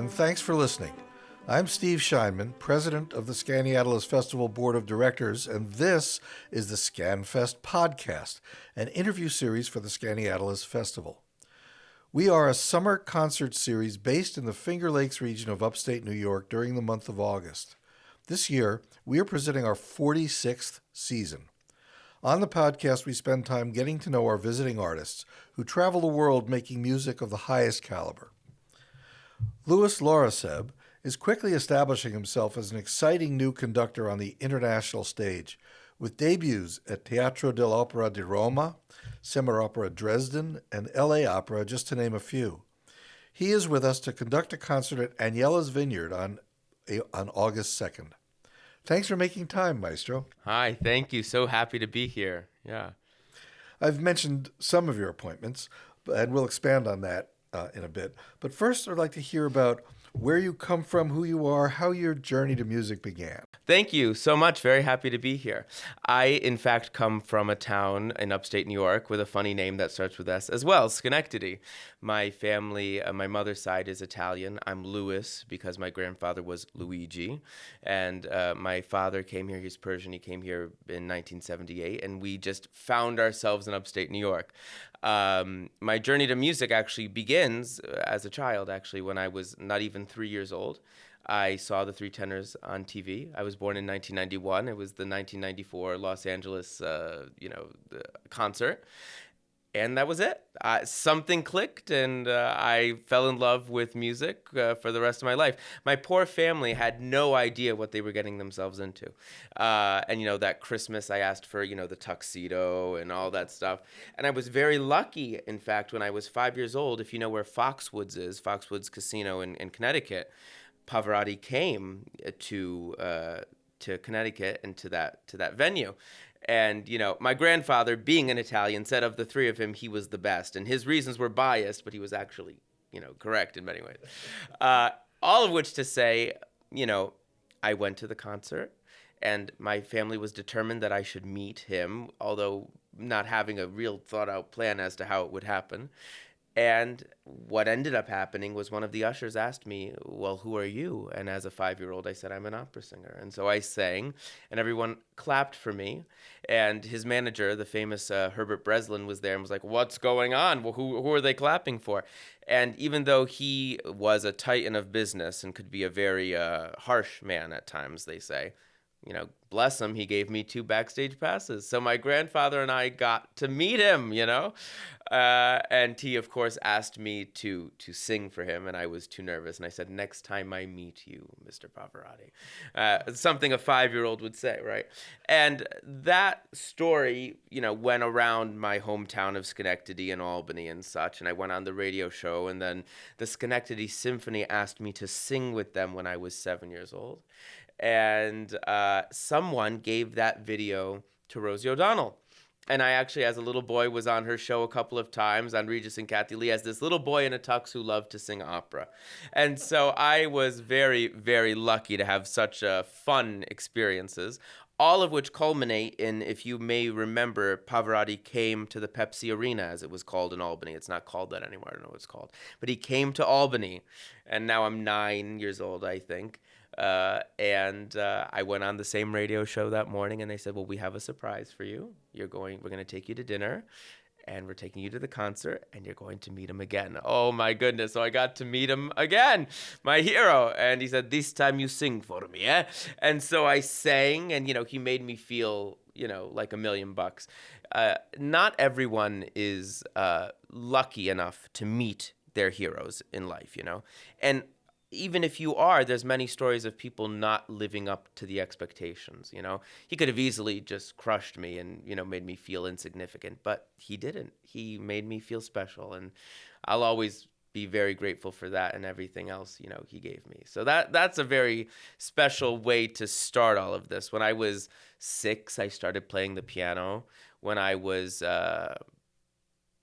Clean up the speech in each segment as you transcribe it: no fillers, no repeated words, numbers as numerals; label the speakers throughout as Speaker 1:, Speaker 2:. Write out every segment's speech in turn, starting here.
Speaker 1: and thanks for listening. I'm Steve Scheinman, president of the Skaneateles Festival Board of Directors, and this is the SkanFest podcast, an interview series for the Skaneateles Festival. We are a summer concert series based in the Finger Lakes region of upstate New York during the month of August. This year, we are presenting our 46th season. On the podcast, we spend time getting to know our visiting artists who travel the world making music of the highest caliber. Louis Lohraseb is quickly establishing himself as an exciting new conductor on the international stage, with debuts at Teatro dell'Opera di Roma, Semperoper Dresden, and LA Opera, just to name a few. He is with us to conduct a concert at Agnello's Vineyard on August 2nd. Thanks for making time, Maestro.
Speaker 2: Hi, thank you. So happy to be here. Yeah.
Speaker 1: I've mentioned some of your appointments, and we'll expand on that in a bit. But first, I'd like to hear about where you come from, who you are, how your journey to music began.
Speaker 2: Thank you so much. Very happy to be here. I, in fact, come from a town in upstate New York with a funny name that starts with S as well, Schenectady. My family, my mother's side is Italian. I'm Louis because my grandfather was Luigi. And my father came here. He's Persian. He came here in 1978. And we just found ourselves in upstate New York. My journey to music actually begins as a child, when I was not even 3 years old. I saw the Three Tenors on TV. I was born in 1991. It was the 1994 Los Angeles, concert. And that was it. Something clicked, and I fell in love with music for the rest of my life. My poor family had no idea what they were getting themselves into. That Christmas I asked for, the tuxedo and all that stuff. And I was very lucky, in fact, when I was 5 years old, if you know where Foxwoods is, Foxwoods Casino in Connecticut, Pavarotti came to Connecticut and to that venue. And, my grandfather, being an Italian, said of the three of him, he was the best. And his reasons were biased, but he was actually, correct in many ways. All of which to say, I went to the concert, and my family was determined that I should meet him, although not having a real thought-out plan as to how it would happen. And what ended up happening was one of the ushers asked me, well, who are you? And as a 5-year-old, I said, I'm an opera singer. And so I sang, and everyone clapped for me. And his manager, the famous Herbert Breslin, was there and was like, what's going on? Well, who are they clapping for? And even though he was a titan of business and could be a very harsh man at times, they say, bless him, he gave me 2 backstage passes. So my grandfather and I got to meet him, and he, of course, asked me to sing for him, and I was too nervous. And I said, next time I meet you, Mr. Pavarotti. Something a 5-year-old would say, right? And that story, went around my hometown of Schenectady and Albany and such, and I went on the radio show, and then the Schenectady Symphony asked me to sing with them when I was 7 years old. And someone gave that video to Rosie O'Donnell. And I actually, as a little boy, was on her show a couple of times on Regis and Kathy Lee as this little boy in a tux who loved to sing opera. And so I was very, very lucky to have such fun experiences, all of which culminate in, if you may remember, Pavarotti came to the Pepsi Arena, as it was called in Albany. It's not called that anymore. I don't know what it's called. But he came to Albany, and now I'm 9 years old, I think. I went on the same radio show that morning, and they said, well, we have a surprise for you. We're going to take you to dinner, and we're taking you to the concert, and you're going to meet him again. Oh, my goodness. So I got to meet him again, my hero. And he said, this time you sing for me, eh? And so I sang, and, he made me feel, like $1 million. Not everyone is lucky enough to meet their heroes in life, And even if you are, there's many stories of people not living up to the expectations, He could have easily just crushed me and, made me feel insignificant, but he didn't. He made me feel special, and I'll always be very grateful for that and everything else, he gave me. So that's a very special way to start all of this. When I was 6, I started playing the piano. When I was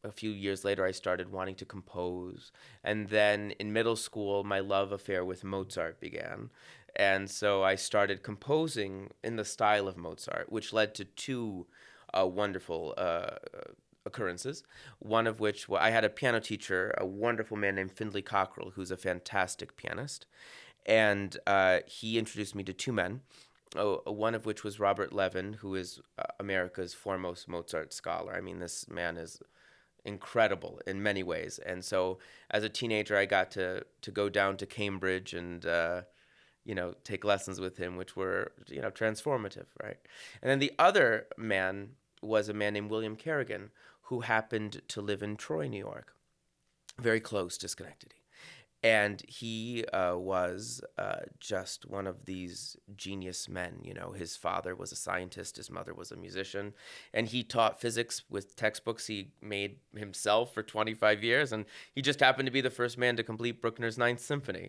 Speaker 2: a few years later, I started wanting to compose. And then in middle school, my love affair with Mozart began. And so I started composing in the style of Mozart, which led to 2 wonderful occurrences, one of which, I had a piano teacher, a wonderful man named Findlay Cockrell, who's a fantastic pianist. And he introduced me to two men, one of which was Robert Levin, who is America's foremost Mozart scholar. I mean, this man is incredible in many ways. And so as a teenager, I got to go down to Cambridge and, take lessons with him, which were, transformative, right? And then the other man was a man named William Kerrigan, who happened to live in Troy, New York, very close to Schenectady. And he was just one of these genius men. His father was a scientist, his mother was a musician, and he taught physics with textbooks he made himself for 25 years. And he just happened to be the first man to complete Bruckner's Ninth Symphony.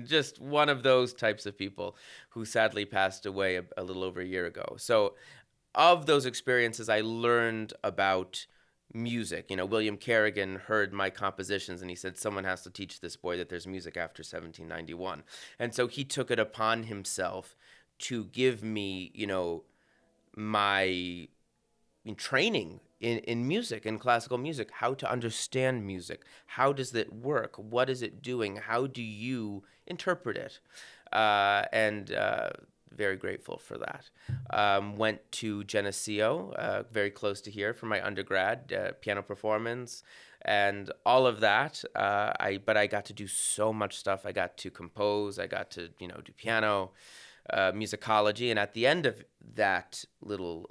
Speaker 2: Just one of those types of people who sadly passed away a little over a year ago. So of those experiences, I learned about music. William Kerrigan heard my compositions and he said, someone has to teach this boy that there's music after 1791. And so he took it upon himself to give me, my training in music, in classical music, how to understand music. How does it work? What is it doing? How do you interpret it? Very grateful for that. Went to Geneseo, very close to here, for my undergrad, piano performance and all of that. But I got to do so much stuff. I got to compose. I got to, do piano, musicology. And at the end of that little,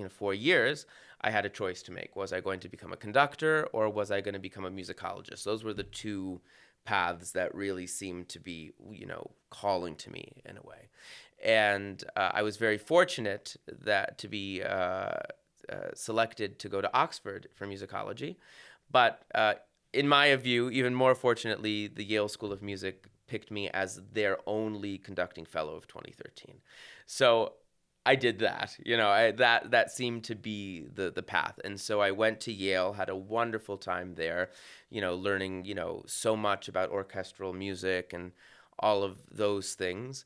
Speaker 2: 4 years, I had a choice to make. Was I going to become a conductor or was I going to become a musicologist? Those were the two paths that really seemed to be, calling to me in a way. And I was very fortunate to be selected to go to Oxford for musicology. But in my view, even more fortunately, the Yale School of Music picked me as their only conducting fellow of 2013. So I did that. That seemed to be the path. And so I went to Yale, had a wonderful time there, learning, so much about orchestral music and all of those things.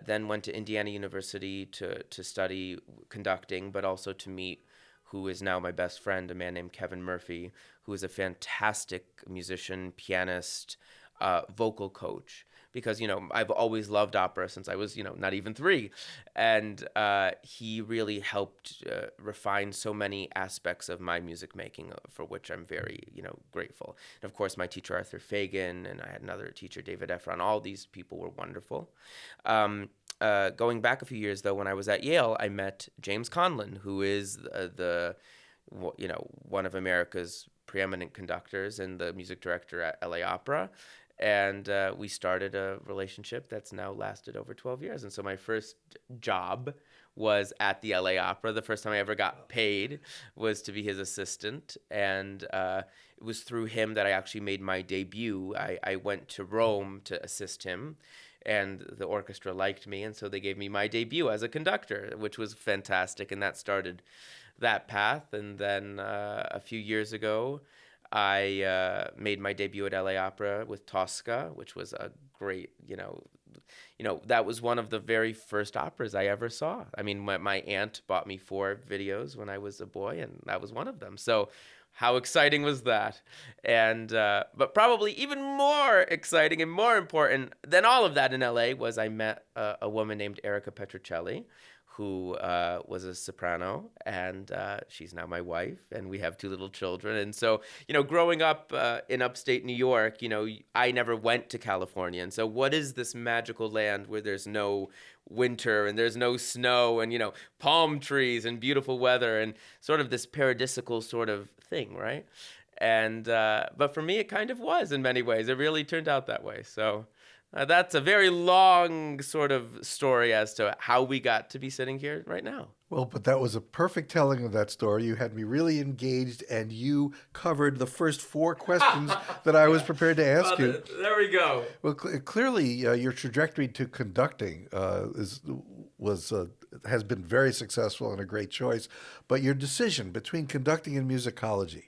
Speaker 2: Then went to Indiana University to study conducting, but also to meet who is now my best friend, a man named Kevin Murphy, who is a fantastic musician, pianist, vocal coach. Because, I've always loved opera since I was, not even 3. And he really helped refine so many aspects of my music making, for which I'm very, grateful. And of course, my teacher, Arthur Fagan, and I had another teacher, David Efron. All these people were wonderful. Going back a few years, though, when I was at Yale, I met James Conlon, who is one of America's preeminent conductors and the music director at LA Opera. And we started a relationship that's now lasted over 12 years. And so my first job was at the LA Opera. The first time I ever got paid was to be his assistant. And it was through him that I actually made my debut. I went to Rome to assist him, and the orchestra liked me. And so they gave me my debut as a conductor, which was fantastic. And that started that path. And then a few years ago, I made my debut at LA Opera with Tosca, which was a great, that was one of the very first operas I ever saw. I mean, my aunt bought me 4 videos when I was a boy, and that was one of them. So how exciting was that? And but probably even more exciting and more important than all of that in LA was I met a woman named Erica Petrocelli, who was a soprano, and she's now my wife, and we have 2 little children. And so, growing up in upstate New York, I never went to California. And so what is this magical land where there's no winter and there's no snow and, palm trees and beautiful weather and sort of this paradisical sort of thing, right? And but for me, it kind of was in many ways. It really turned out that way. So that's a very long sort of story as to how we got to be sitting here right now.
Speaker 1: Well, but that was a perfect telling of that story. You had me really engaged, and you covered the first 4 questions that I was prepared to ask you.
Speaker 2: There we go.
Speaker 1: Well, clearly, your trajectory to conducting has been very successful and a great choice. But your decision between conducting and musicology,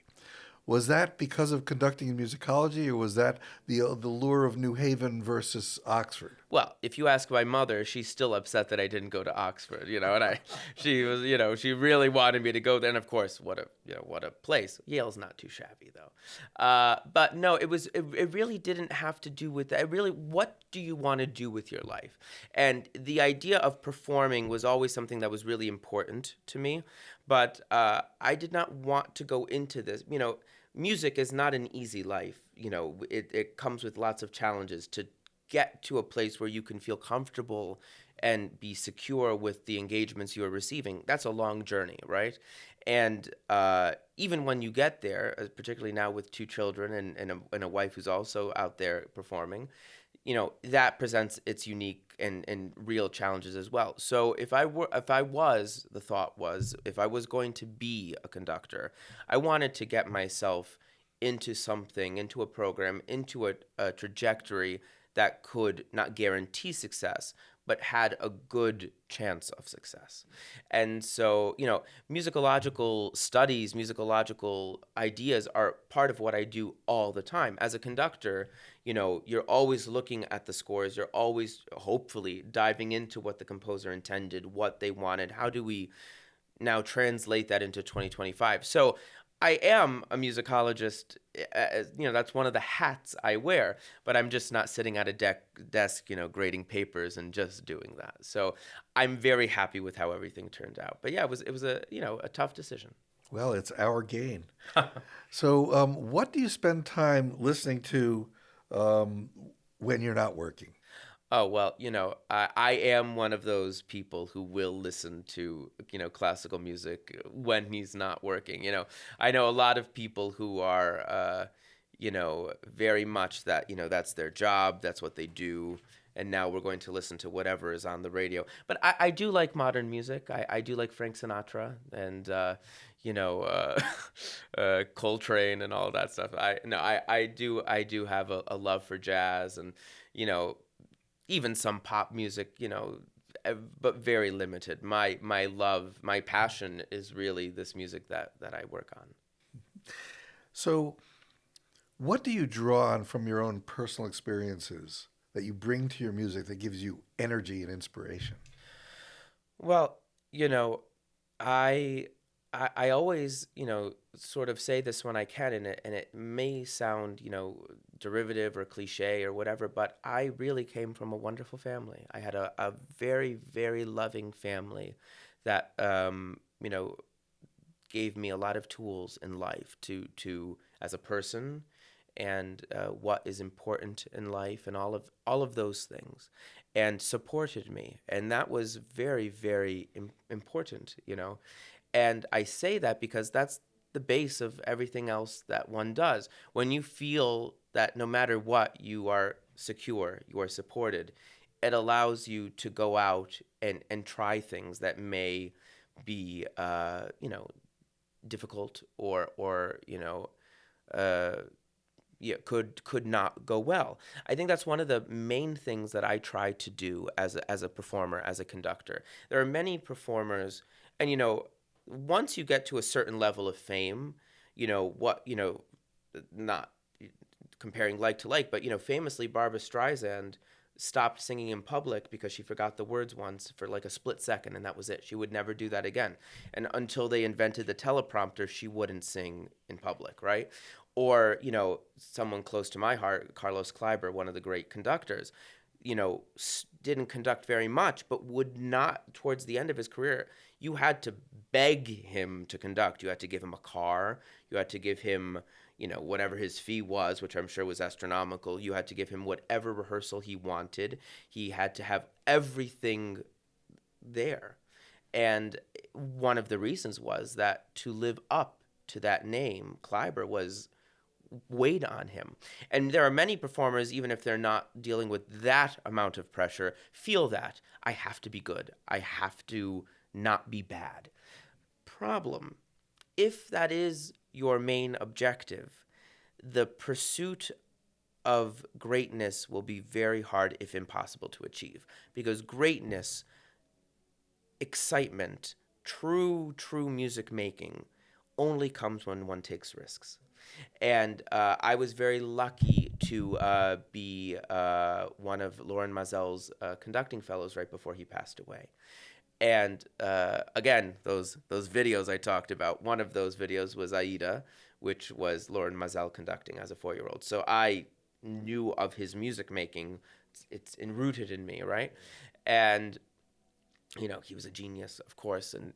Speaker 1: was that because of conducting and musicology, or was that the lure of New Haven versus Oxford?
Speaker 2: Well, if you ask my mother, she's still upset that I didn't go to Oxford, and she was, she really wanted me to go there. And of course, what a place. Yale's not too shabby though. But no, it really didn't have to do with that. What do you want to do with your life? And the idea of performing was always something that was really important to me. But I did not want to go into this, music is not an easy life. It comes with lots of challenges to get to a place where you can feel comfortable and be secure with the engagements you are receiving. That's a long journey, right? And even when you get there, particularly now with 2 children and a wife who's also out there performing, that presents its unique and real challenges as well. So if I was going to be a conductor, I wanted to get myself into something, into a program, into a trajectory that could not guarantee success, but had a good chance of success. And so, musicological studies, musicological ideas are part of what I do all the time. As a conductor, you're always looking at the scores. You're always, hopefully, diving into what the composer intended, what they wanted. How do we now translate that into 2025? So I am a musicologist, that's one of the hats I wear, but I'm just not sitting at a desk, grading papers and just doing that. So I'm very happy with how everything turned out. But yeah, it was a tough decision.
Speaker 1: Well, it's our gain. So what do you spend time listening to when you're not working?
Speaker 2: Oh, well, I am one of those people who will listen to, classical music when he's not working. I know a lot of people who are, very much that, that's their job, that's what they do. And now we're going to listen to whatever is on the radio. But I do like modern music. I do like Frank Sinatra and, Coltrane and all that stuff. I do have a love for jazz and, even some pop music, but very limited. My passion is really this music that I work on.
Speaker 1: So what do you draw on from your own personal experiences that you bring to your music that gives you energy and inspiration?
Speaker 2: Well, I always, sort of say this when I can, and it may sound, derivative or cliche or whatever, but I really came from a wonderful family. I had a very, very loving family that, gave me a lot of tools in life to as a person and what is important in life and all of those things, and supported me. And that was very, very important, And I say that because that's the base of everything else that one does. When you feel that no matter what, you are secure, you are supported, it allows you to go out and try things that may be, difficult or could not go well. I think that's one of the main things that I try to do as a performer, as a conductor. There are many performers, and once you get to a certain level of fame, not comparing like to like, but, famously Barbra Streisand stopped singing in public because she forgot the words once for like a split second, and that was it. She would never do that again. And until they invented the teleprompter, she wouldn't sing in public, right? Or, someone close to my heart, Carlos Kleiber, one of the great conductors, didn't conduct very much, but would not, towards the end of his career, you had to beg him to conduct. You had to give him a car. You had to give him, whatever his fee was, which I'm sure was astronomical. You had to give him whatever rehearsal he wanted. He had to have everything there. And one of the reasons was that to live up to that name, Kleiber weighed on him. And there are many performers, even if they're not dealing with that amount of pressure, feel that I have to be good. I have to not be bad. Problem: if that is your main objective, the pursuit of greatness will be very hard, if impossible, to achieve. Because greatness, excitement, true music making only comes when one takes risks. And I was very lucky to be one of Lauren Mazel's conducting fellows right before he passed away. And again, those videos I talked about, one of those videos was Aida, which was Lauren Mazel conducting as a 4-year-old. So I knew of his music making. It's enrooted in me, right? And, he was a genius, of course, and,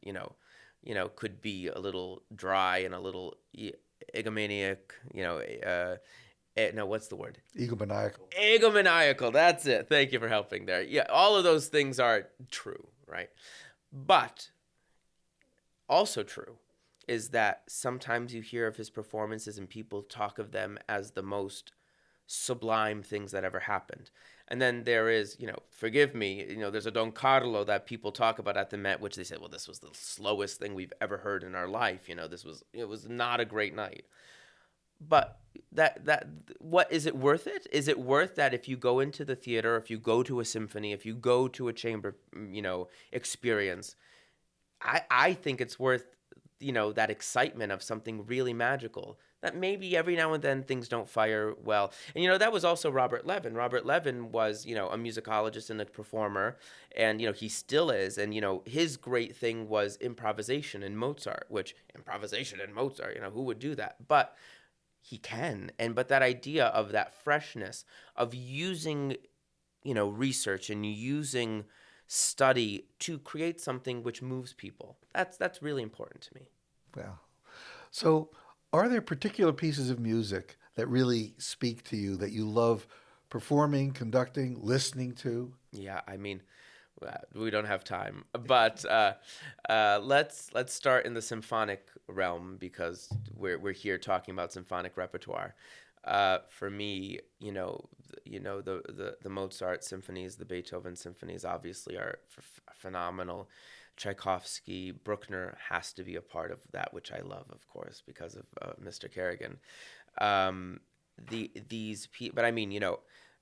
Speaker 2: could be a little dry and a little egomaniac, no, what's the word?
Speaker 1: Egomaniacal.
Speaker 2: Egomaniacal, that's it. Thank you for helping there. Yeah, all of those things are true, right? But also true is that sometimes you hear of his performances and people talk of them as the most sublime things that ever happened. And then there is, forgive me, there's a Don Carlo that people talk about at the Met, which they say, well, this was the slowest thing we've ever heard in our life. It was not a great night. But what is it worth it? Is it worth that if you go into the theater, if you go to a symphony, if you go to a chamber, experience, I think it's worth, that excitement of something really magical, that maybe every now and then things don't fire well. And, that was also Robert Levin. Robert Levin was, a musicologist and a performer, and, he still is. And, his great thing was improvisation in Mozart, who would do that? But he can. But that idea of that freshness of using, research and using study to create something which moves people, that's really important to me.
Speaker 1: Wow. So are there particular pieces of music that really speak to you, that you love performing, conducting, listening to?
Speaker 2: Yeah, we don't have time, but let's start in the symphonic realm, because we're here talking about symphonic repertoire. For me, the Mozart symphonies, the Beethoven symphonies, obviously are phenomenal. Tchaikovsky, Bruckner has to be a part of that, which I love, of course, because of Mr. Kerrigan. But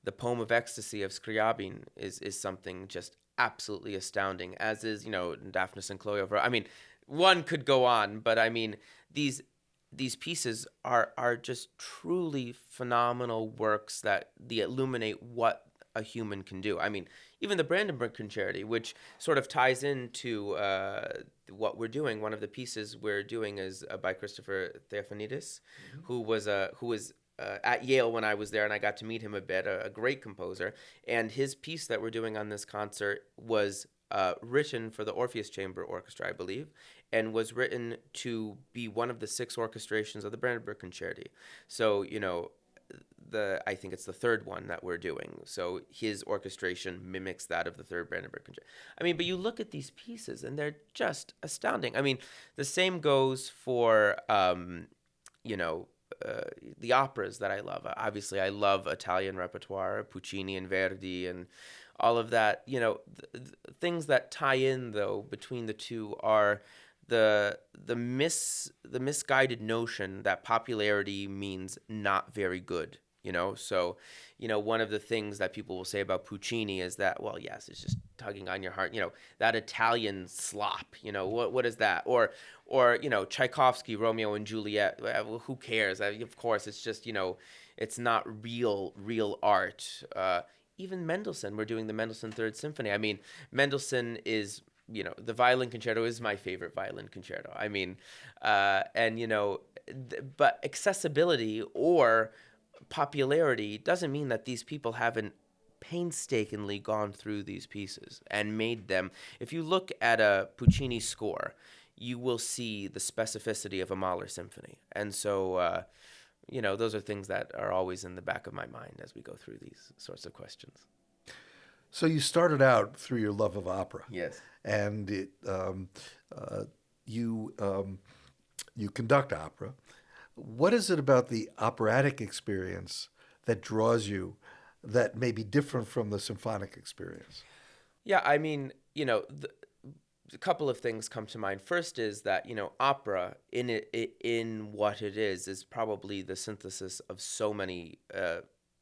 Speaker 2: the Poem of Ecstasy of Scriabin is something just absolutely astounding, as is, Daphnis and Chloe. One could go on, but these pieces are just truly phenomenal works that illuminate what a human can do. Even the Brandenburg Concerti, which sort of ties into what we're doing. One of the pieces we're doing is by Christopher Theophanidis, who was at Yale when I was there, and I got to meet him a bit, a great composer. And his piece that we're doing on this concert was written for the Orpheus Chamber Orchestra, I believe, and was written to be one of the 6 orchestrations of the Brandenburg Concerti. So, I think it's the 3rd one that we're doing. So his orchestration mimics that of the 3rd Brandenburg Concerti. But you look at these pieces and they're just astounding. The same goes for, the operas that I love. Obviously, I love Italian repertoire, Puccini and Verdi and all of that. Things that tie in, though, between the two are the misguided notion that popularity means not very good. So, one of the things that people will say about Puccini is that, well, yes, it's just tugging on your heart, that Italian slop, what is that? Or Tchaikovsky, Romeo and Juliet, well, who cares? Of course, it's just, it's not real art. Even Mendelssohn, we're doing the Mendelssohn Third Symphony. Mendelssohn is, the violin concerto is my favorite violin concerto. But accessibility or popularity doesn't mean that these people haven't painstakingly gone through these pieces and made them. If you look at a Puccini score, you will see the specificity of a Mahler symphony. And so, those are things that are always in the back of my mind as we go through these sorts of questions.
Speaker 1: So you started out through your love of opera.
Speaker 2: Yes.
Speaker 1: And you conduct opera. What is it about the operatic experience that draws you that may be different from the symphonic experience?
Speaker 2: Yeah, a couple of things come to mind. First is that, opera in what it is probably the synthesis of so many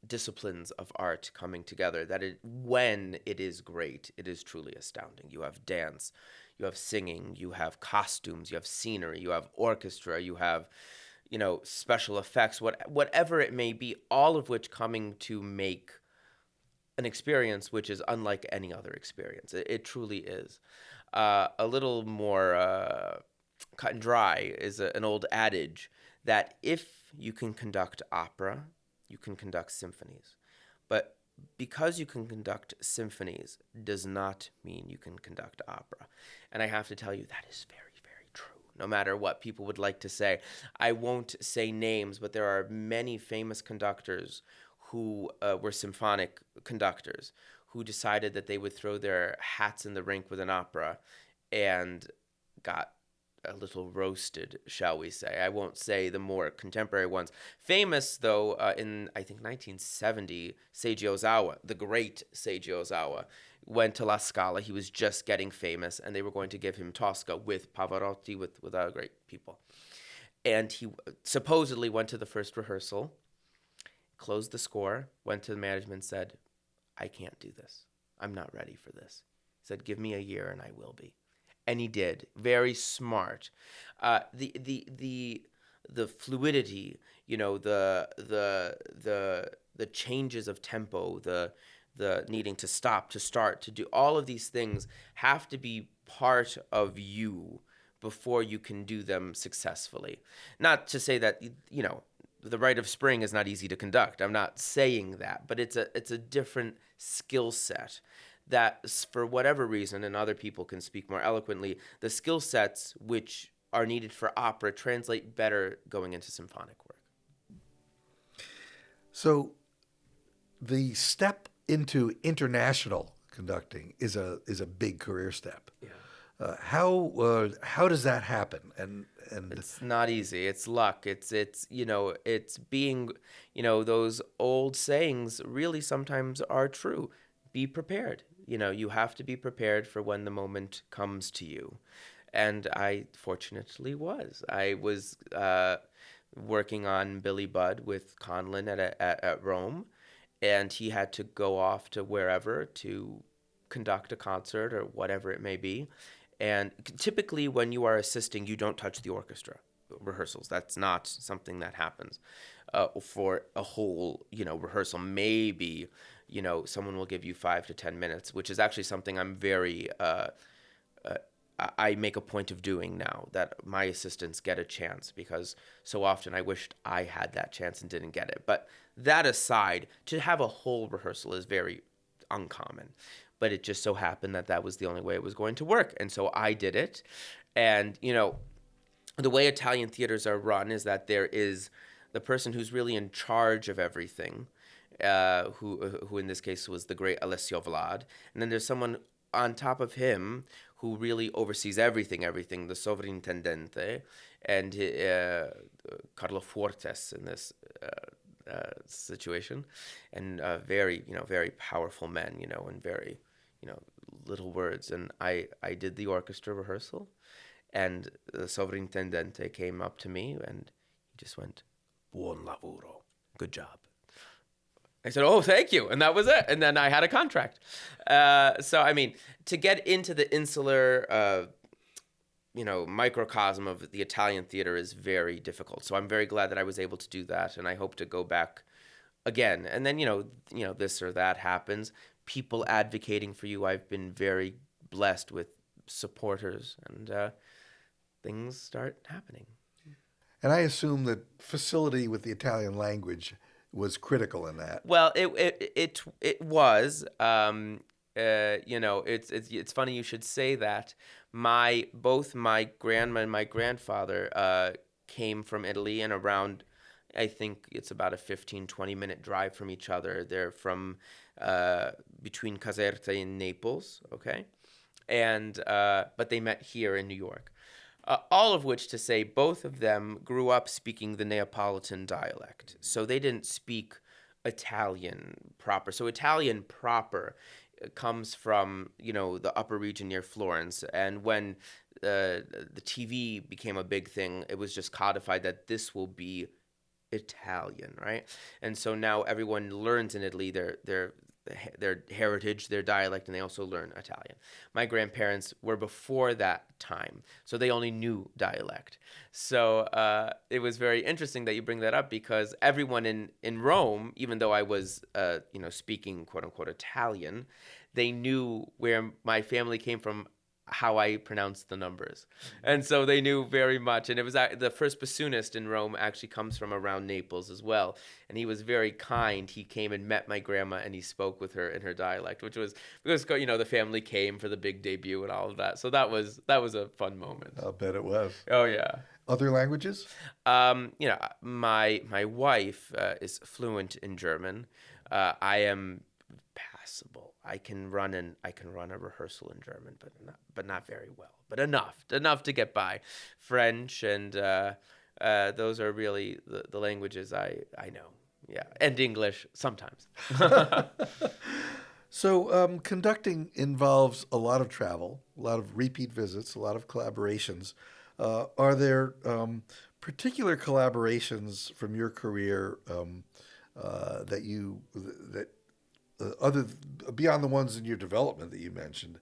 Speaker 2: disciplines of art coming together, that when it is great, it is truly astounding. You have dance, you have singing, you have costumes, you have scenery, you have orchestra, you have, special effects, whatever it may be, all of which coming to make an experience which is unlike any other experience. It truly is. A little more cut and dry is an old adage that if you can conduct opera, you can conduct symphonies. But because you can conduct symphonies does not mean you can conduct opera. And I have to tell you, that is very, very true, no matter what people would like to say. I won't say names, but there are many famous conductors who were symphonic conductors who decided that they would throw their hats in the rink with an opera and got a little roasted, shall we say. I won't say the more contemporary ones. Famous, though, in, I think, 1970, Seiji Ozawa, the great Seiji Ozawa, went to La Scala. He was just getting famous, and they were going to give him Tosca with Pavarotti, with other great people. And he supposedly went to the first rehearsal, closed the score, went to the management, said, I can't do this. I'm not ready for this. He said, give me a year and I will be. And he did. Very smart. The fluidity, the changes of tempo, the needing to stop, to start, to do all of these things have to be part of you before you can do them successfully. Not to say that, the Rite of Spring is not easy to conduct. I'm not saying that, but it's a different skill set that, for whatever reason, and other people can speak more eloquently, the skill sets which are needed for opera translate better going into symphonic work.
Speaker 1: So the step into international conducting is a big career step.
Speaker 2: Yeah.
Speaker 1: How does that happen? And
Speaker 2: it's not easy. It's luck. It's being, those old sayings really sometimes are true. Be prepared. You have to be prepared for when the moment comes to you. And I fortunately was. I was working on Billy Budd with Conlon at Rome, and he had to go off to wherever to conduct a concert or whatever it may be. And typically when you are assisting, you don't touch the orchestra rehearsals. That's not something that happens for a whole, rehearsal. Maybe, someone will give you 5 to 10 minutes, which is actually something I'm very, I make a point of doing now, that my assistants get a chance, because so often I wished I had that chance and didn't get it. But that aside, to have a whole rehearsal is very uncommon. But it just so happened that was the only way it was going to work. And so I did it. And, the way Italian theaters are run is that there is the person who's really in charge of everything, who in this case was the great Alessio Vlad. And then there's someone on top of him who really oversees everything, the sovrintendente, and Carlo Fortes in this situation. And very powerful men, and very, little words. And I did the orchestra rehearsal, and the sovrintendente came up to me and he just went, buon lavoro, good job. I said, oh, thank you. And that was it. And then I had a contract. To get into the insular, microcosm of the Italian theater is very difficult. So I'm very glad that I was able to do that. And I hope to go back again. And then, this or that happens. People advocating for you. I've been very blessed with supporters, and things start happening.
Speaker 1: And I assume that facility with the Italian language was critical in that.
Speaker 2: Well, it was. It's funny you should say that. Both my grandma and my grandfather came from Italy, and around, I think it's about a 15-20 minute drive from each other. They're from between Caserta and Naples, okay? And but they met here in New York. All of which to say, both of them grew up speaking the Neapolitan dialect. So they didn't speak Italian proper. So Italian proper comes from, the upper region near Florence. And when the TV became a big thing, it was just codified that this will be Italian, right? And so now everyone learns in Italy their their heritage, their dialect, and they also learn Italian. My grandparents were before that time, so they only knew dialect. So it was very interesting that you bring that up, because everyone in Rome, even though I was speaking quote unquote Italian, they knew where my family came from, how I pronounced the numbers. And so they knew very much. And it was the first bassoonist in Rome actually comes from around Naples as well. And he was very kind. He came and met my grandma, and he spoke with her in her dialect, which was because, the family came for the big debut and all of that. So that was a fun moment.
Speaker 1: I'll bet it was.
Speaker 2: Oh, yeah.
Speaker 1: Other languages?
Speaker 2: My wife is fluent in German. I am passable. I can run a rehearsal in German, but not very well. But enough to get by. French and those are really the languages I know. Yeah, and English sometimes.
Speaker 1: So conducting involves a lot of travel, a lot of repeat visits, a lot of collaborations. Are there particular collaborations from your career that other beyond the ones in your development that you mentioned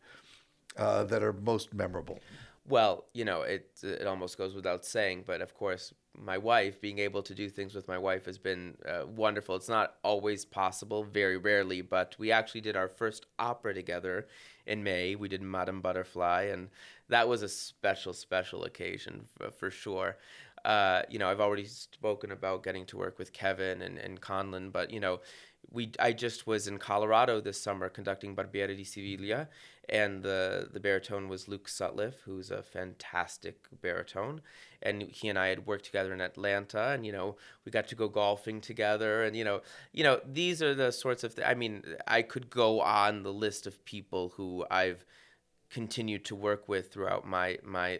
Speaker 1: that are most memorable?
Speaker 2: Well, it almost goes without saying, but of course, my wife, being able to do things with my wife has been wonderful. It's not always possible, very rarely, but we actually did our first opera together in May. We did Madame Butterfly, and that was a special occasion for sure. I've already spoken about getting to work with Kevin and Conlon, but I just was in Colorado this summer conducting Barbiere di Siviglia, and the baritone was Luke Sutliff, who's a fantastic baritone, and he and I had worked together in Atlanta, and we got to go golfing together, and these are the sorts of I mean, I could go on the list of people who I've continued to work with throughout my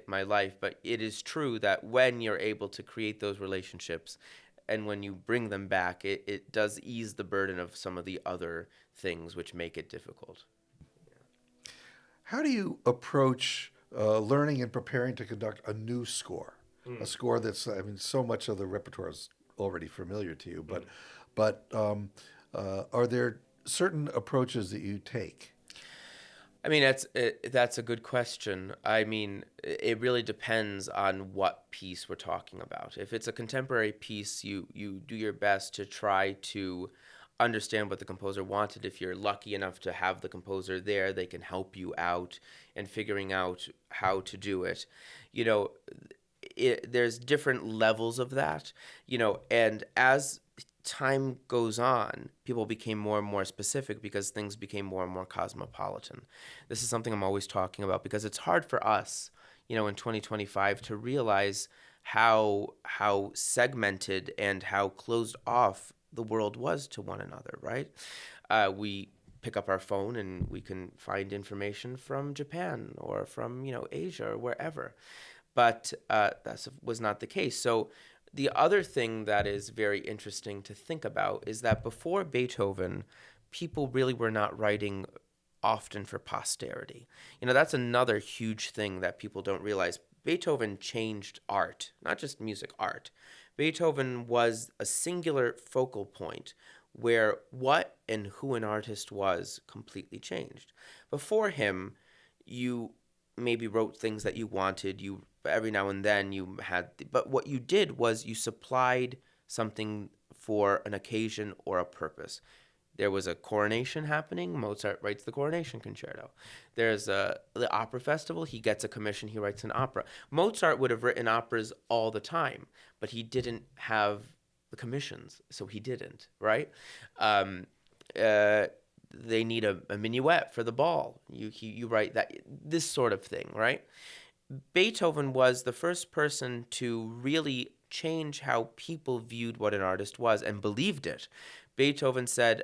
Speaker 2: life, but it is true that when you're able to create those relationships and when you bring them back, it does ease the burden of some of the other things which make it difficult. Yeah.
Speaker 1: How do you approach learning and preparing to conduct a new score? A score that's, so much of the repertoire is already familiar to you, but are there certain approaches that you take?
Speaker 2: That's a good question. It really depends on what piece we're talking about. If it's a contemporary piece, you do your best to try to understand what the composer wanted. If you're lucky enough to have the composer there, they can help you out in figuring out how to do it. There's different levels of that, and as time goes on, people became more and more specific because things became more and more cosmopolitan. This is something I'm always talking about because it's hard for us, in 2025 to realize how segmented and how closed off the world was to one another, right? We pick up our phone and we can find information from Japan or from, Asia or wherever. But that was not the case. So the other thing that is very interesting to think about is that before Beethoven, people really were not writing often for posterity. That's another huge thing that people don't realize. Beethoven changed art, not just music, art. Beethoven was a singular focal point where what and who an artist was completely changed. Before him, you maybe wrote things that you wanted, every now and then you had, but what you did was you supplied something for an occasion or a purpose. There was a coronation happening, Mozart writes the coronation concerto. There's the opera festival, he gets a commission, he writes an opera. Mozart would have written operas all the time, but he didn't have the commissions, so he didn't, right? They need a minuet for the ball. You write that, this sort of thing, right? Beethoven was the first person to really change how people viewed what an artist was and believed it. Beethoven said,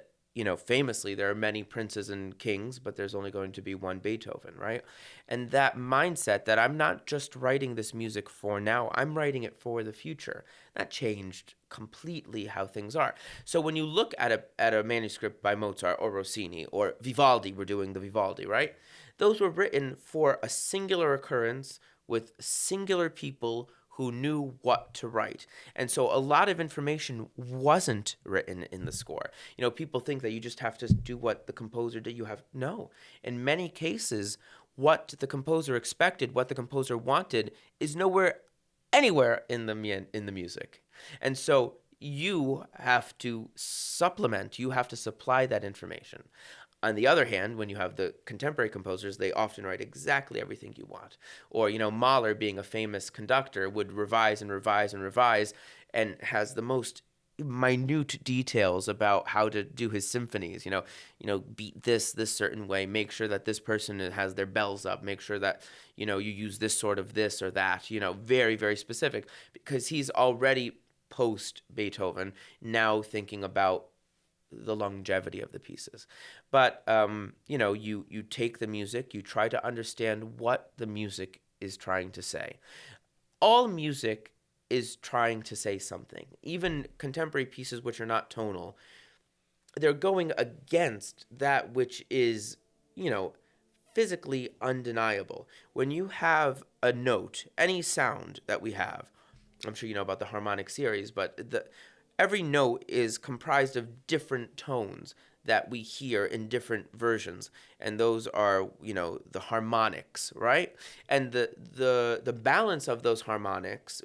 Speaker 2: famously, there are many princes and kings, but there's only going to be one Beethoven, right? And that mindset that I'm not just writing this music for now, I'm writing it for the future, that changed completely how things are. So when you look at a manuscript by Mozart or Rossini or Vivaldi, we're doing the Vivaldi, right? Those were written for a singular occurrence with singular people who knew what to write. And so a lot of information wasn't written in the score. People think that you just have to do what the composer did. No. In many cases, what the composer expected, what the composer wanted, is nowhere anywhere in the music. And so you have to supplement, you have to supply that information. On the other hand, when you have the contemporary composers, they often write exactly everything you want. Or, Mahler, being a famous conductor, would revise and revise and revise and has the most minute details about how to do his symphonies. Beat this certain way, make sure that this person has their bells up, make sure that, you use this sort of this or that, very, very specific, because he's already post Beethoven, now thinking about the longevity of the pieces. But you take the music, you try to understand what the music is trying to say. All music is trying to say something. Even contemporary pieces which are not tonal, they're going against that which is, physically undeniable. When you have a note, any sound that we have, I'm sure you know about the harmonic series, but every note is comprised of different tones that we hear in different versions, and those are, the harmonics, right? And the balance of those harmonics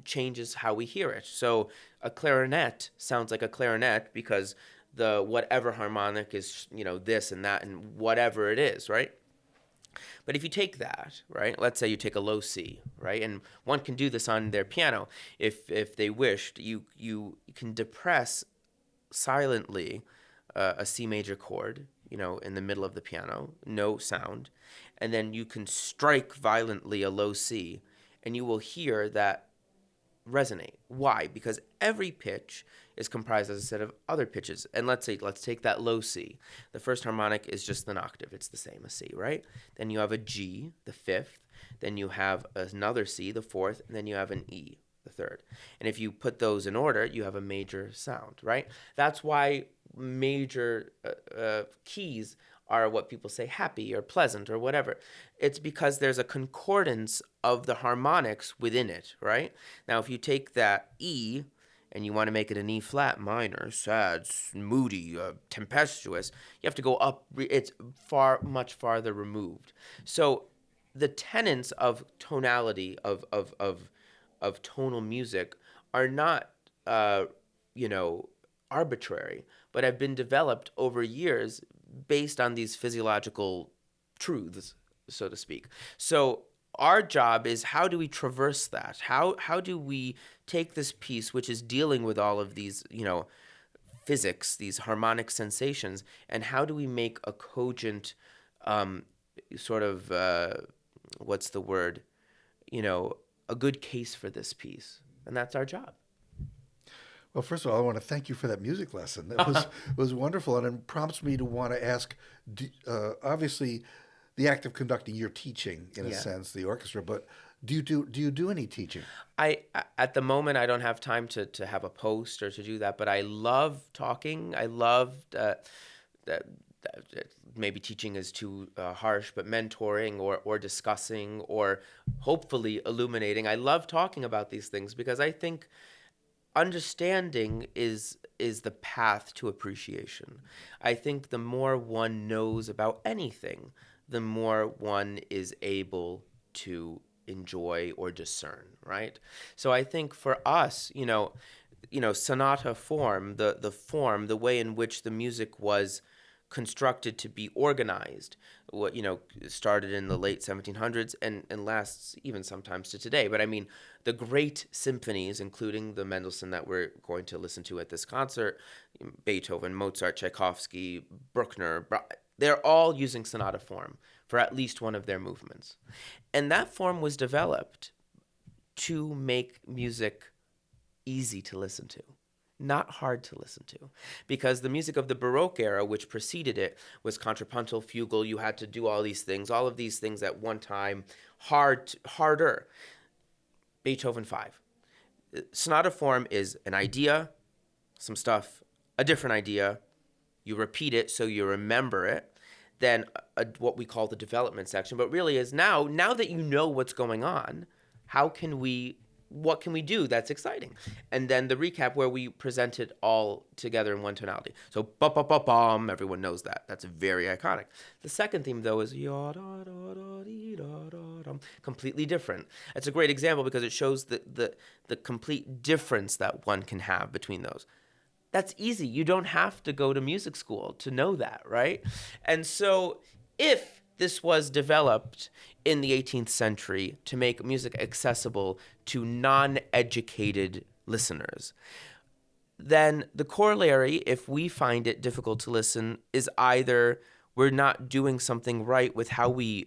Speaker 2: changes how we hear it. So a clarinet sounds like a clarinet because the whatever harmonic is, this and that and whatever it is, right? But if you take that, right, let's say you take a low C, right, and one can do this on their piano if they wished, you can depress silently a C major chord, in the middle of the piano, no sound, and then you can strike violently a low C, and you will hear that resonate. Why? Because every pitch is comprised as a set of other pitches. And let's take that low C. The first harmonic is just an octave. It's the same as C, right? Then you have a G, the fifth. Then you have another C, the fourth. And then you have an E, the third. And if you put those in order, you have a major sound, right? That's why major keys are what people say happy or pleasant or whatever. It's because there's a concordance of the harmonics within it, right? Now, if you take that E and you want to make it an E flat minor, sad, moody, tempestuous, you have to go up. It's much farther removed. So the tenets of tonality, of tonal music are not, arbitrary, but have been developed over years based on these physiological truths, so to speak. So our job is, how do we traverse that? How do we take this piece, which is dealing with all of these, physics, these harmonic sensations, and how do we make a cogent what's the word? A good case for this piece. And that's our job.
Speaker 1: Well, first of all, I want to thank you for that music lesson. It was wonderful, and it prompts me to want to ask, obviously, the act of conducting, you're teaching, in a sense, the orchestra, but do you do any teaching?
Speaker 2: At the moment, I don't have time to have a post or to do that, but I love talking. I love maybe teaching is too harsh, but mentoring or discussing or hopefully illuminating. I love talking about these things because I think understanding is the path to appreciation. I think the more one knows about anything, the more one is able to enjoy or discern, right? So I think for us, sonata form, the way in which the music was constructed to be organized, started in the late 1700s and lasts even sometimes to today. But I mean, the great symphonies, including the Mendelssohn that we're going to listen to at this concert, Beethoven, Mozart, Tchaikovsky, Bruckner, they're all using sonata form for at least one of their movements. And that form was developed to make music easy to listen to, not hard to listen to, because the music of the Baroque era, which preceded it, was contrapuntal, fugal. You had to do all these things at one time, harder. Beethoven 5. Sonata form is an idea, some stuff, a different idea. You repeat it so you remember it. Then what we call the development section, but really is now that you know what's going on, how can we what can we do that's exciting? And then the recap where we present it all together in one tonality. So ba-ba-ba-bum, everyone knows that. That's very iconic. The second theme, though, is ya-da-da-dee-da-da-dum, completely different. It's a great example because it shows the complete difference that one can have between those. That's easy. You don't have to go to music school to know that, right? And so if this was developed in the 18th century to make music accessible to non-educated listeners, then the corollary, if we find it difficult to listen, is either we're not doing something right with how we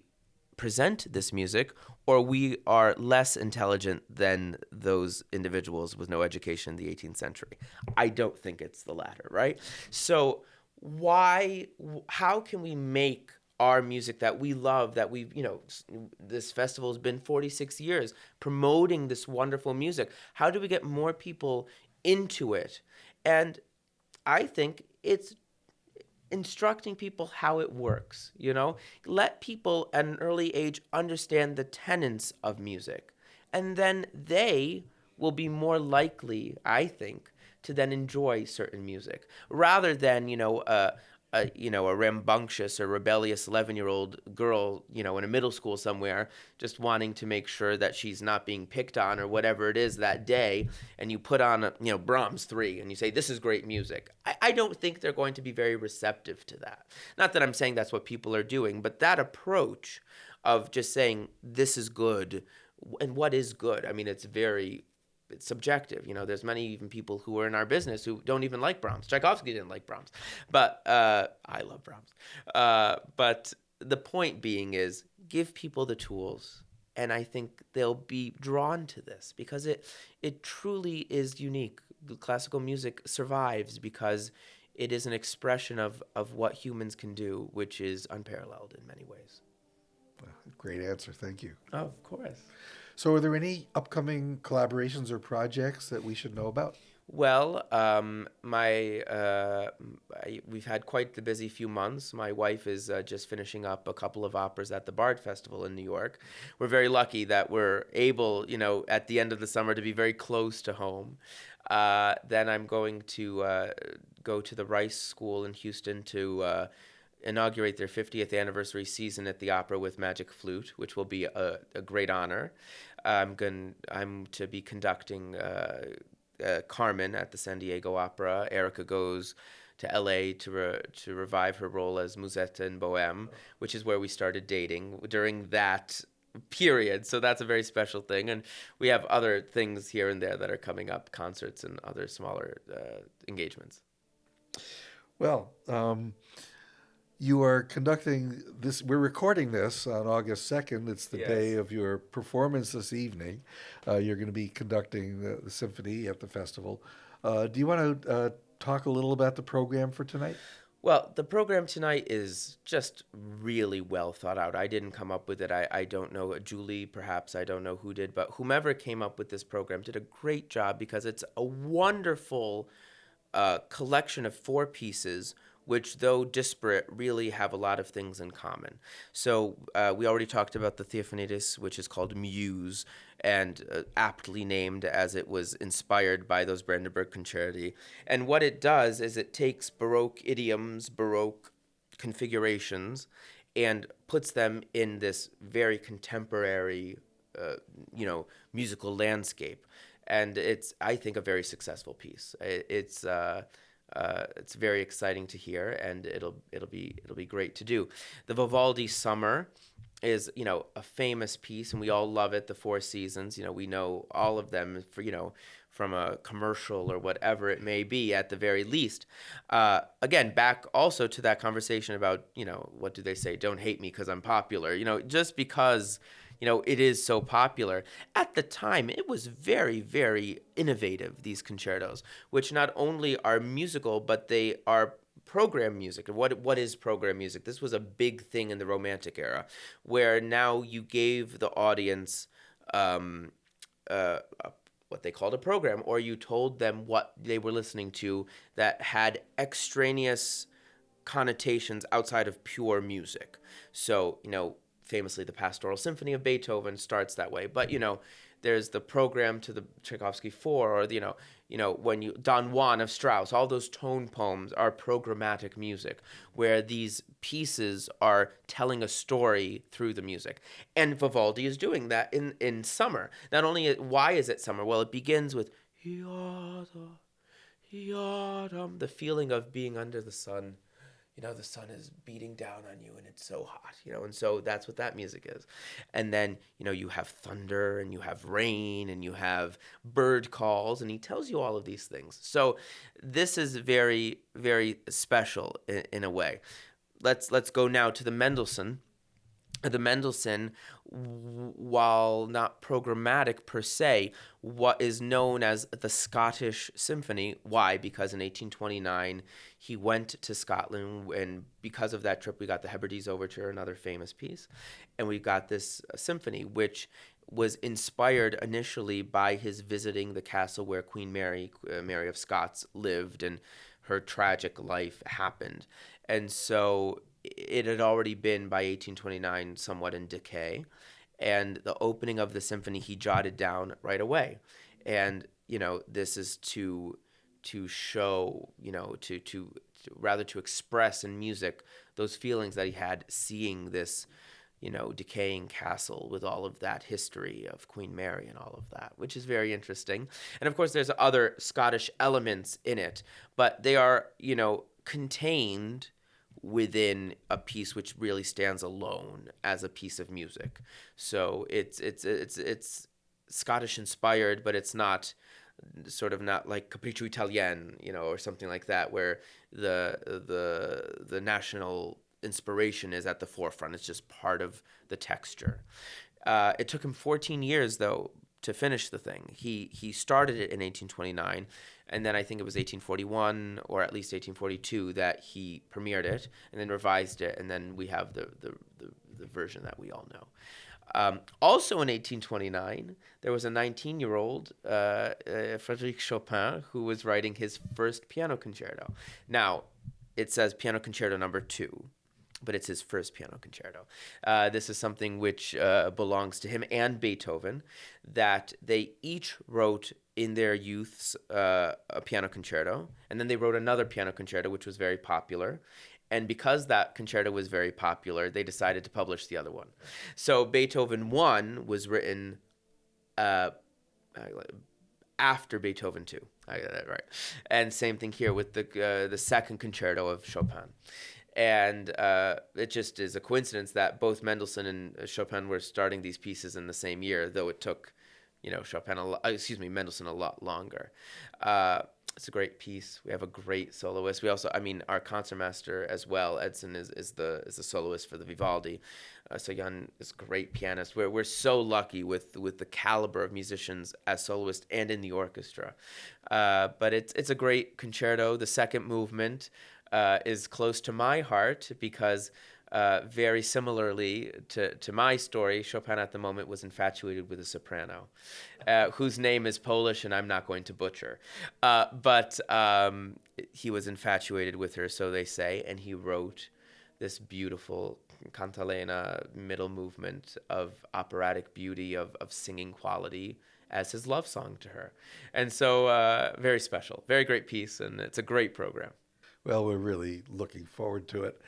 Speaker 2: present this music, or we are less intelligent than those individuals with no education in the 18th century. I don't think it's the latter, right? So how can we make our music that we love, that we've, this festival has been 46 years promoting this wonderful music. How do we get more people into it? And I think it's instructing people how it works, Let people at an early age understand the tenets of music. And then they will be more likely, I think, to then enjoy certain music rather than, a rambunctious or rebellious 11-year-old girl, in a middle school somewhere, just wanting to make sure that she's not being picked on or whatever it is that day, and you put on, Brahms 3, and you say, this is great music. I don't think they're going to be very receptive to that. Not that I'm saying that's what people are doing, but that approach of just saying, this is good, and what is good? I mean, it's subjective. There's many even people who are in our business who don't even like Brahms. Tchaikovsky didn't like Brahms, but I love Brahms. But the point being is give people the tools, and I think they'll be drawn to this because it truly is unique. Classical music survives because it is an expression of what humans can do, which is unparalleled in many ways.
Speaker 1: Great answer. Thank you.
Speaker 2: Oh, of course.
Speaker 1: So are there any upcoming collaborations or projects that we should know about?
Speaker 2: Well, we've had quite the busy few months. My wife is just finishing up a couple of operas at the Bard Festival in New York. We're very lucky that we're able, at the end of the summer to be very close to home. Then I'm going to go to the Rice School in Houston to inaugurate their 50th anniversary season at the opera with Magic Flute, which will be a great honor. I'm to be conducting Carmen at the San Diego Opera. Erica goes to L.A. to revive her role as Musetta in Bohème, which is where we started dating during that period. So that's a very special thing. And we have other things here and there that are coming up, concerts and other smaller engagements.
Speaker 1: Well, you are conducting this. We're recording this on August 2nd. It's the day of your performance this evening. You're going to be conducting the symphony at the festival. Do you want to talk a little about the program for tonight?
Speaker 2: Well, the program tonight is just really well thought out. I didn't come up with it. I don't know. Julie, perhaps, I don't know who did. But whomever came up with this program did a great job because it's a wonderful collection of 4 pieces which, though disparate, really have a lot of things in common. So we already talked about the Theophanides, which is called Muse, and aptly named as it was inspired by those Brandenburg Concerti. And what it does is it takes Baroque idioms, Baroque configurations, and puts them in this very contemporary, musical landscape. And it's, I think, a very successful piece. It's very exciting to hear, and it'll be great to do. The Vivaldi Summer is, a famous piece, and we all love it. The 4 seasons, we know all of them for, from a commercial or whatever it may be, at the very least. Again, back also to that conversation about, what do they say? Don't hate me because I'm popular. Just because it is so popular. At the time, it was very, very innovative, these concertos, which not only are musical, but they are program music. And what is program music? This was a big thing in the Romantic era, where now you gave the audience what they called a program, or you told them what they were listening to that had extraneous connotations outside of pure music. So, famously, the Pastoral Symphony of Beethoven starts that way. But, there's the program to the Tchaikovsky 4, or when you Don Juan of Strauss, all those tone poems are programmatic music, where these pieces are telling a story through the music. And Vivaldi is doing that in summer. Not only why is it summer? Well, it begins with the feeling of being under the sun. The sun is beating down on you and it's so hot, and so that's what that music is. And then, you have thunder and you have rain and you have bird calls, and he tells you all of these things. So this is very, very special in a way. Let's go now to the Mendelssohn. The Mendelssohn, while not programmatic per se, what is known as the Scottish Symphony. Why? Because in 1829, he went to Scotland, and because of that trip, we got the Hebrides Overture, another famous piece, and we got this symphony, which was inspired initially by his visiting the castle where Queen Mary, Mary of Scots, lived, and her tragic life happened. And so it had already been, by 1829, somewhat in decay. And the opening of the symphony he jotted down right away. And, this is to show, to express in music those feelings that he had seeing this, decaying castle with all of that history of Queen Mary and all of that, which is very interesting. And of course, there's other Scottish elements in it, but they are, contained within a piece which really stands alone as a piece of music. So it's Scottish inspired, but it's not like Capriccio Italien, or something like that, where the national inspiration is at the forefront. It's just part of the texture. It took him 14 years though to finish the thing. He started it in 1829, and then I think it was 1841 or at least 1842 that he premiered it and then revised it, and then we have the version that we all know. Also in 1829, there was a 19-year-old, Frédéric Chopin, who was writing his first piano concerto. Now, it says piano concerto number 2, but it's his first piano concerto. This is something which belongs to him and Beethoven, that they each wrote in their youths a piano concerto, and then they wrote another piano concerto, which was very popular. And because that concerto was very popular, they decided to publish the other one. So Beethoven 1 was written after Beethoven 2. I got that right. And same thing here with the second concerto of Chopin. And it just is a coincidence that both Mendelssohn and Chopin were starting these pieces in the same year, though it took, Mendelssohn a lot longer. It's a great piece. We have a great soloist. We also, our concertmaster as well, Edson, is the soloist for the Vivaldi. So Jan is a great pianist. We're so lucky with the caliber of musicians as soloists and in the orchestra. But it's a great concerto. The second movement is close to my heart because very similarly to my story, Chopin at the moment was infatuated with a soprano whose name is Polish and I'm not going to butcher. But he was infatuated with her, so they say, and he wrote this beautiful cantalena middle movement of operatic beauty, of singing quality as his love song to her. And so very special, very great piece, and it's a great program.
Speaker 1: Well, we're really looking forward to it.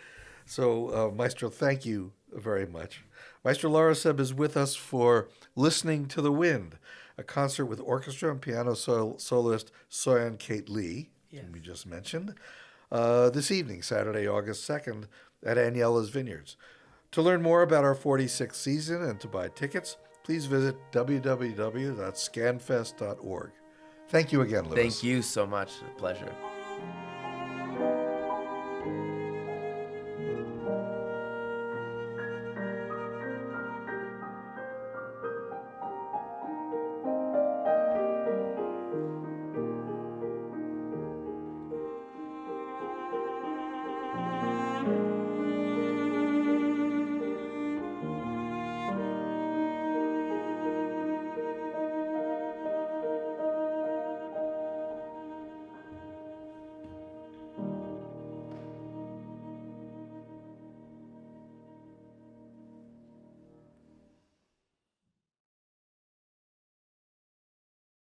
Speaker 1: So, Maestro, thank you very much. Maestro Lohraseb is with us for Listening to the Wind, a concert with orchestra and piano soloist Soyan Kate Lee, whom we just mentioned, this evening, Saturday, August 2nd, at Agnello's Vineyards. To learn more about our 46th season and to buy tickets, please visit www.skanfest.org. Thank you again, Louis.
Speaker 2: Thank you so much. A pleasure.